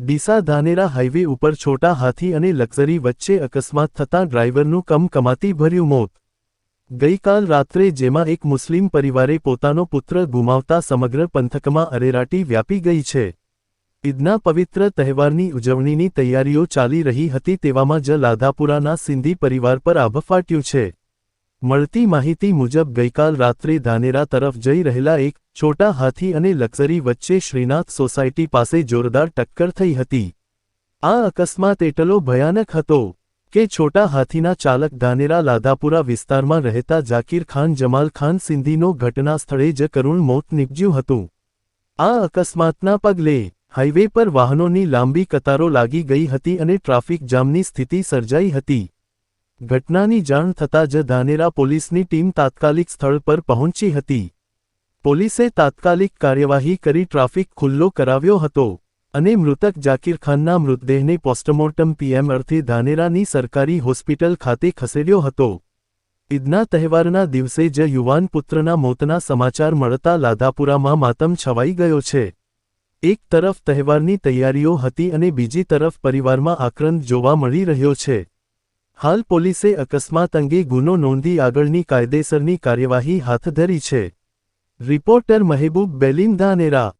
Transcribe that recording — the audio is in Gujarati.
ડીસા ધાનેરા હાઈવે ઉપર છોટા હાથી અને લક્ઝરી વચ્ચે અકસ્માત થતાં ડ્રાઈવરનું કમકમાતી ભર્યું મોત. ગઈકાલ રાત્રે જેમાં એક મુસ્લિમ પરિવારે પોતાનો પુત્ર ગુમાવતા સમગ્ર પંથકમાં અરેરાટી વ્યાપી ગઈ છે. ઈદના પવિત્ર તહેવારની ઉજવણીની તૈયારીઓ ચાલી રહી હતી તેવામાં જ લાધાપુરાના સિંધી પરિવાર પર આભ ફાટ્યું છે. મળતી માહિતી મુજબ ગઈકાલ રાત્રે ધાનેરા તરફ જઈ રહેલા એક છોટા હાથી અને લક્ઝરી વચ્ચે શ્રીનાથ સોસાયટી પાસે જોરદાર ટક્કર થઈ હતી. આ અકસ્માત એટલો ભયાનક હતો કે છોટા હાથીના ચાલક ધાનેરા લાધાપુરા વિસ્તારમાં રહેતા જાકીર ખાન જમાલ ખાન સિંધીનો ઘટના સ્થળે જ કરુણ મોત નીપજ્યું હતું. આ અકસ્માતના પગલે હાઈવે પર વાહનોની લાંબી કતારો લાગી ગઈ હતી અને ટ્રાફિક જામની સ્થિતિ સર્જાઈ હતી. ઘટનાની જાણ થતાં જ ધાનેરા પોલીસની ટીમ તાત્કાલિક સ્થળ પર પહોંચી હતી. પોલીસે તાત્કાલિક કાર્યવાહી કરી ટ્રાફિક ખુલ્લો કરાવ્યો હતો અને મૃતક જાકીર ખાનના મૃતદેહને પોસ્ટમોર્ટમ પીએમ અર્થે ધાનેરાની સરકારી હોસ્પિટલ ખાતે ખસેડ્યો હતો. ઈદના તહેવારના દિવસે જ યુવાન પુત્રના મોતના સમાચાર મળતા લાધાપુરામાં માતમ છવાઈ ગયો છે. એક તરફ તહેવારની તૈયારીઓ હતી અને બીજી તરફ પરિવારમાં આક્રંદ જોવા મળી રહ્યો છે. હાલ પોલીસે અકસ્માત અંગે ગુનો નોંધી આગળની કાયદેસરની કાર્યવાહી હાથ ધરી છે. રિપોર્ટર મહેબૂબ બેલીમ ધાનેરા.